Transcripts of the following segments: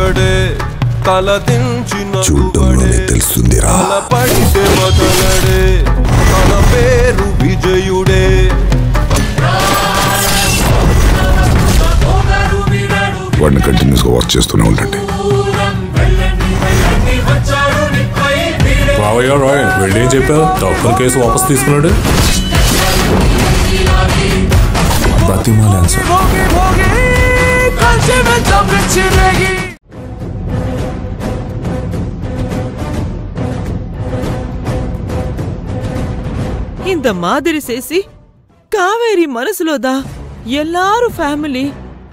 మగడే తలదించి నగుబడే తలపడితే వదలడే తన పేరు విజయుడే వాడిని కంటిన్యూస్గా వాచ్ చేస్తూనే ఉండండి. వెళ్ళేం చెప్పావు? తప్పుడు కేసు వాపస్ తీసుకున్నాడు. இந்த மாதிரி சேசி కావేరి మనసులోదా ఎల్లారు ఫ్యామిలీ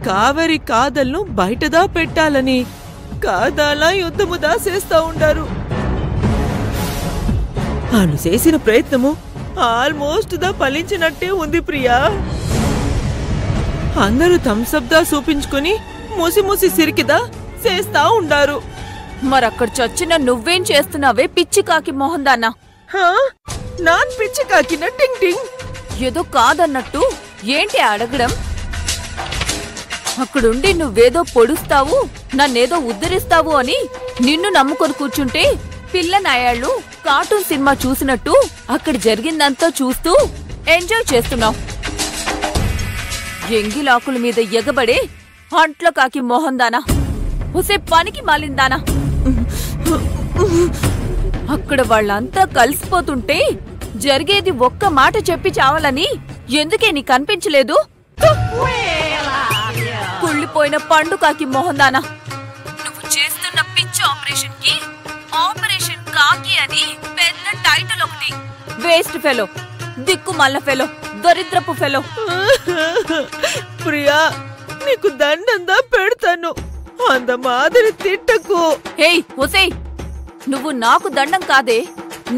కావేరి కాదల్ను బయటదా పెట్టాలని కాదాలా యుద్ధముదా చేస్తా ఉండారు. ఆను చేసిన ప్రయత్నము ఆల్మోస్ట్ దా ఫలించినట్టే ఉంది ప్రియా. అందరూ థమ్సప్దా చూపించుకుని మూసి మూసి సిరికిదా చేస్తా ఉండారు. మరక్కడ చచ్చిన నువ్వేం చేస్తున్నావే పిచ్చి కాకి మోహన్దానా? నాన్ పిచ్చి కాకిన టింగ్ టింగ్ ఏదో కాదన్నట్టు ఏంటి అడగడం? అక్కడుండి నువ్వేదో పొడుస్తావు నన్నేదో ఉద్ధరిస్తావు అని నిన్ను నమ్ముకొని కూర్చుంటే పిల్ల నాయాళ్ళు కార్టూన్ సినిమా చూసినట్టు అక్కడ జరిగిందంతా చూస్తూ ఎంజాయ్ చేస్తున్నావు. ఎంగిలాకుల మీద ఎగబడే అంట్లో కాకి మోహన్దానా, ఉసే పనికి మాలిందానా. అక్కడ వాళ్ళంతా కలిసిపోతుంటే జరిగేది ఒక్క మాట చెప్పి చావాలని ఎందుకే నీకు అనిపించలేదు? కుళ్ళిపోయిన పండు కాకి మోహన్దానా, నువ్వు చేస్తున్న పిచ్చి ఆపరేషన్ కి ఆపరేషన్ కాకి అని పెద్ద టైటిల్ ఒకటి. వేస్ట్ ఫెలో, దిక్కు మల్ల ఫెలో, దరిద్రపు ఫెలో. ప్రియా నీకు దండందా పెడతాను, అంద మాదిరి తిట్టకు. హేయ్ ఒసేయ్, నువ్వు నాకు దండం కాదే,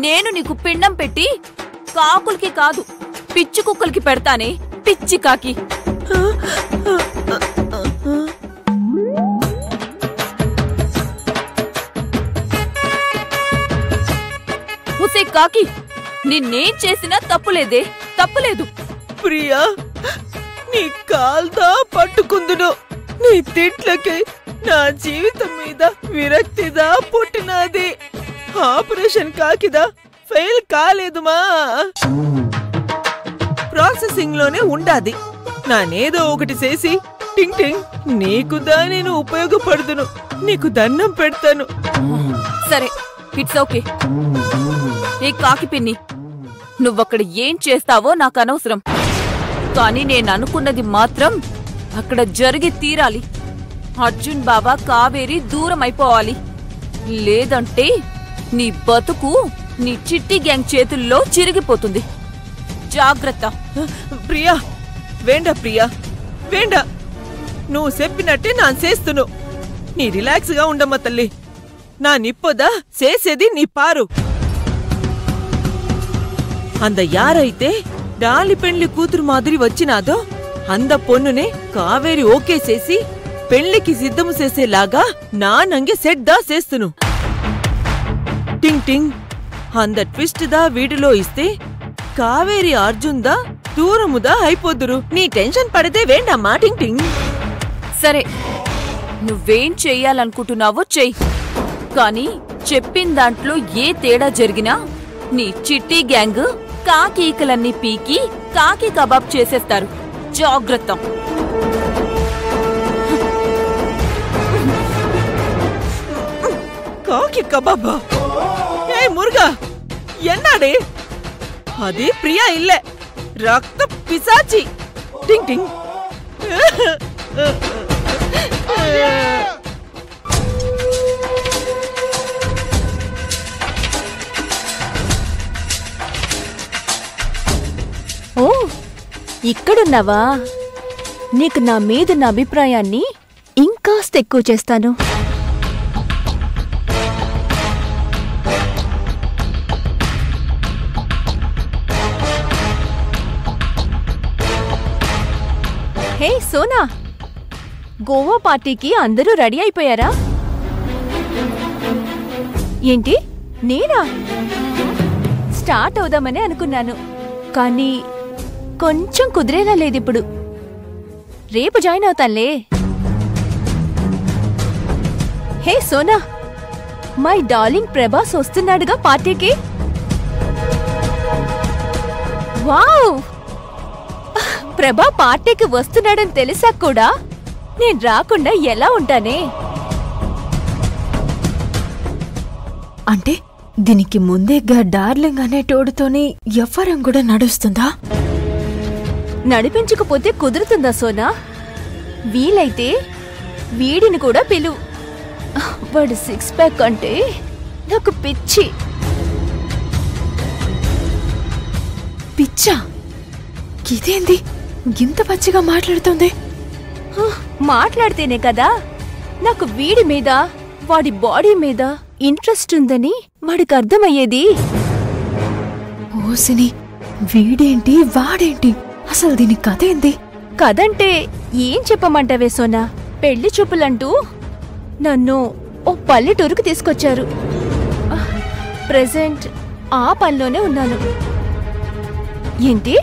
నేను నీకు పిండం పెట్టి కాకులకి కాదు పిచ్చి కుక్కలకి పెడతానే పిచ్చి కాకి. ఒసే కాకి, నిన్నేం చేసినా తప్పులేదే, తప్పులేదు. ప్రియా నీ కాల్దా పట్టుకుందును. నీ తిట్లకి నా జీవితం మీద విరక్తిదా పుట్టినది. ఆపరేషన్ కాకిదా ఫెయిల్ కాలేదుమా, ప్రాసెసింగ్ లోనే ఉండాది. నానేదో ఒకటి చేసి టింగ్ టింగ్ నీకుదా నేను ఉపయోగపడుదును, నీకు దండం పెడతాను. సరే ఇట్స్ ఓకే. ఏ కాకి పిన్ని, నువ్వక్కడ ఏం చేస్తావో నాకు అనవసరం, కానీ నేను అనుకున్నది మాత్రం అక్కడ జరిగి తీరాలి. అర్జున్ బాబా కావేరి దూరం అయిపోవాలి, లేదంటే నీ బతుకు నీ చిట్టి గ్యాంగ్ చేతుల్లో చిరిగిపోతుంది. జాగ్రత్త. ప్రియా వేండ, ప్రియా వేండ, నువ్వు చెప్పినట్టే నా చేస్తును. నీ రిలాక్స్ గా ఉండమ్మ తల్లి. నా నిప్పదా చేసేది నీ పారు. అంద యారైతే డాలి పెండ్లి కూతురు మాదిరి వచ్చినాదో అంద పొన్నునే కావేరి ఓకే చేసి పెళ్లికి సిద్ధము చేసేలాగా నా నంగి సెట్ దా చేస్తును. టింగ్ టింగ్ అంద ట్విస్ట్ దా వీడిలో ఇస్తే కావేరి అర్జున్ దా దూరముదా అయిపోదురు. నీ టెన్షన్ పడితే వేండమ్మా టింగ్ టింగ్. సరే నువ్వేం చెయ్యాలనుకుంటున్నావో చెయ్యి, కానీ చెప్పిన దాంట్లో ఏ తేడా జరిగినా నీ చిట్టి గ్యాంగ్ కాకీకలన్నీ పీకి కాకి కబాబ్ చేసేస్తారు. జాగ్రత్త. కాకి కబాబా? ఏ మురుగా ఎన్నాడే? అది ప్రియా ఇల్లే, రక్త పిశాచి. టింగ్ టింగ్. ఓ ఇక్కడున్నావా? నీకు నా మీదున్న అభిప్రాయాన్ని ఇంకాస్త ఎక్కువ చేస్తాను. హే సోనా, గోవా పార్టీకి అందరూ రెడీ అయిపోయారా? ఏంటి నేనా? స్టార్ట్ అవుదామని అనుకున్నాను, కానీ కొంచెం కుదిరేలా లేదిప్పుడు. రేపు జాయిన్ అవుతానులే. Hey Sona, my darling Prabhas వస్తున్నాడుగా పార్టీకి. వావ్, ప్రభా పార్టీకి వస్తున్నాడని తెలిసాక కూడా నేను రాకుండా ఎలా ఉంటానే? అంటే దీనికి ముందేగా డార్లింగ్ అనే తోడుతోని ఎవ్వరం కూడా నడుస్తుందా? నడిపించకపోతే కుదురుతుందా సోనా? వీలైతే వీడిని కూడా పిలువు. వాడు 6 ప్యాక్ అంటే నాకు పిచ్చి. పిచ్చా? ఇదేంది ఇంత పచ్చిగా మాట్లాడుతుంది? మాట్లాడితేనే కదా నాకు వీడి మీద, వాడి బాడీ మీద ఇంట్రెస్ట్ ఉందని వాడికి అర్థమయ్యేది. ఓసిని, వీడేంటి వాడేంటి, అసలు దీని కథ ఏంది? కదంటే ఏం చెప్పమంటావే సోనా? పెళ్లి చూపులంటూ నన్ను ఓ పల్లెటూరుకు తీసుకొచ్చారు. ప్రెజెంట్ ఆ పనిలోనే ఉన్నాను. ఏంటి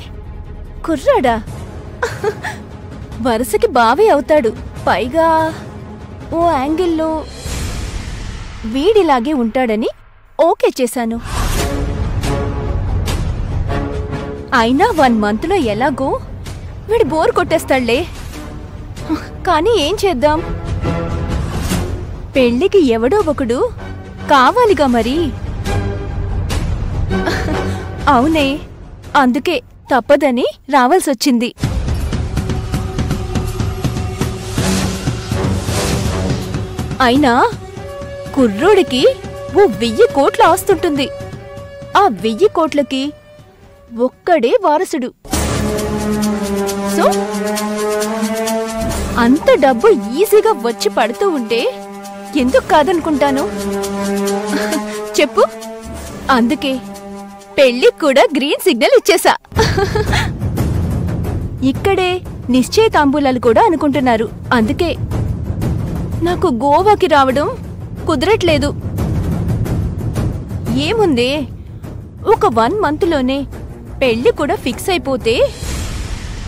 కుర్రాడా? వరుసకి బావే అవుతాడు. పైగా ఓ యాంగిల్లో వీడిలాగే ఉంటాడని ఓకే చేశాను. అయినా 1 మంత్లో ఎలాగో వీడు బోర్ కొట్టేస్తాడులే. కానీ ఏం చేద్దాం, పెళ్లికి ఎవడో ఒకడు కావాలిగా మరి. అవునే, అందుకే తప్పదని రావాల్సొచ్చింది. అయినా కుర్రోడికి ఓ 1000 కోట్ల ఆస్తుంటుంది. ఆ 1000 కోట్లకి ఒక్కడే వారసుడు. సో అంత డబ్బు ఈజీగా వచ్చి పడుతూ ఉంటే ఎందుకు కాదనుకుంటాను చెప్పు? అందుకే పెళ్లికి కూడా గ్రీన్ సిగ్నల్ ఇచ్చేసా. ఇక్కడే నిశ్చయ తాంబూలాలు కూడా అనుకుంటున్నారు. అందుకే నాకు గోవాకి రావడం కుదరట్లేదు. ఏముంది, ఒక 1 మంత్లోనే పెళ్లి కూడా ఫిక్స్ అయిపోతే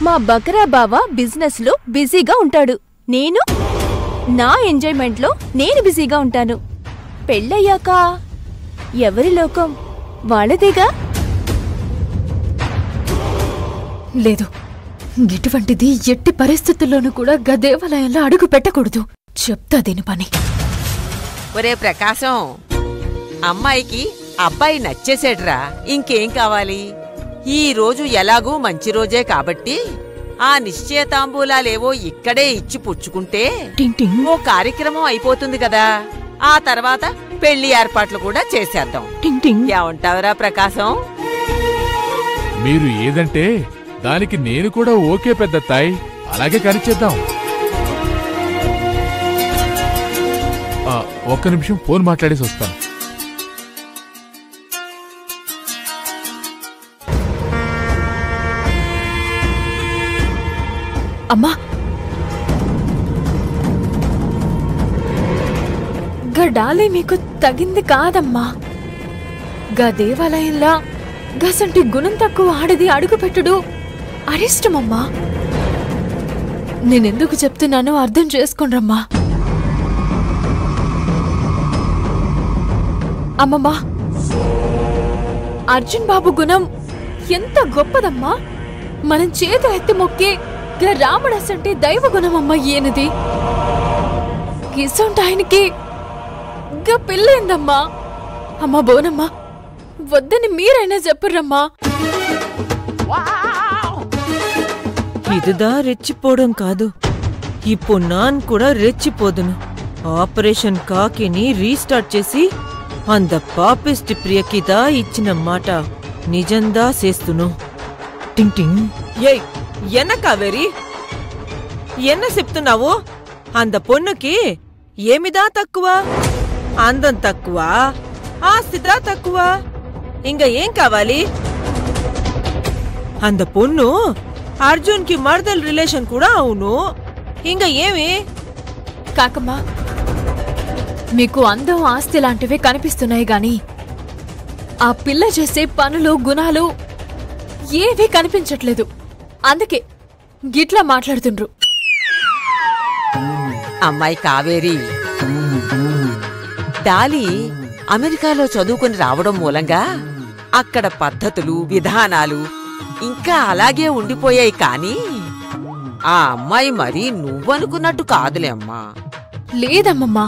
మా బకరా బావ బిజినెస్ లో బిజీగా ఉంటాడు. నేను నా ఎంజాయ్మెంట్ లో నేను బిజీగా ఉంటాను. పెళ్ళయ్యాక ఎవరి లోకం వాళ్ళదేగా. లేదు, ఇటువంటిది ఎట్టి పరిస్థితుల్లోనూ కూడా దేవాలయంలో అడుగు పెట్టకూడదు. చెప్తా దీని పని. ఒరే ప్రకాశం, అమ్మాయికి అబ్బాయి నచ్చేసేడ్రా, ఇంకేం కావాలి? ఈ రోజు ఎలాగూ మంచి రోజే కాబట్టి ఆ నిశ్చయతాంబూలాలేవో ఇక్కడే ఇచ్చి పుచ్చుకుంటే ఓ కార్యక్రమం అయిపోతుంది కదా. ఆ తర్వాత పెళ్లి ఏర్పాట్లు కూడా చేసేద్దాం. ఏమంటావురా ప్రకాశం? మీరు ఏదంటే దానికి నేను కూడా ఓకే పెద్దత్తాయ్. అలాగే కనిచేద్దాం. ఒక్క నిమిషం ఫోన్ మాట్లాడేసి వస్తాను. అమ్మా, డాలీ మీకు తగింది కాదమ్మా. దేవాలయంలా గసంటి గుణం తక్కువ ఆడది అడుగుపెట్టుడు అరిష్టమమ్మా. నేనెందుకు చెప్తున్నానో అర్థం చేసుకోండ్రమ్మా. అమ్మమ్మా, అర్జున్ బాబు గుణం ఎంత గొప్పదమ్మా. మనం చేత ఎత్తి మొక్కే రాముడసంటే దైవ గుణమమ్మా ఈయనది. ఇసొంటి ఆయనకి పిల్లేందమ్మా. అమ్మా బోనమ్మా, వద్దని మీరైనా చెప్పుర్రమ్మా. ఇదిదా రెచ్చిపోవడం కాదు, ఇప్పుడు నాన్ కూడా రెచ్చిపోదును. ఆపరేషన్ కాకిని రీస్టార్ట్ చేసి అంద పాపిస్ట్ ప్రియకిదా ఇచ్చిన మాట నిజందా చేస్తును. టింగ్ టింగ్. ఏయ్ ఎన్న కావేరి, ఎన్న చెప్తున్నావు? అంద పొన్నుకి ఏమిదా తక్కువ? అందం తక్కువ, ఆస్తిదా తక్కువ, ఇంక ఏం కావాలి? అంద పొన్ను అర్జున్ కి మర్దల్ రిలేషన్ కూడా అవును. ఇంక ఏమి? కాకమ్మా, మీకు అందం ఆస్తి లాంటివే కనిపిస్తున్నాయి గాని ఆ పిల్ల చేసే పనులు గుణాలు ఏవీ కనిపించట్లేదు. అందుకే గిట్లా మాట్లాడుతుండ్రు. అమ్మాయి కావేరి, డాలీ అమెరికాలో చదువుకుని రావడం మూలంగా అక్కడ పద్ధతులు విధానాలు ఇంకా అలాగే ఉండిపోయాయి కానీ ఆ అమ్మాయి మరీ నువ్వనుకున్నట్టు కాదులే అమ్మా. లేదమ్మమ్మా,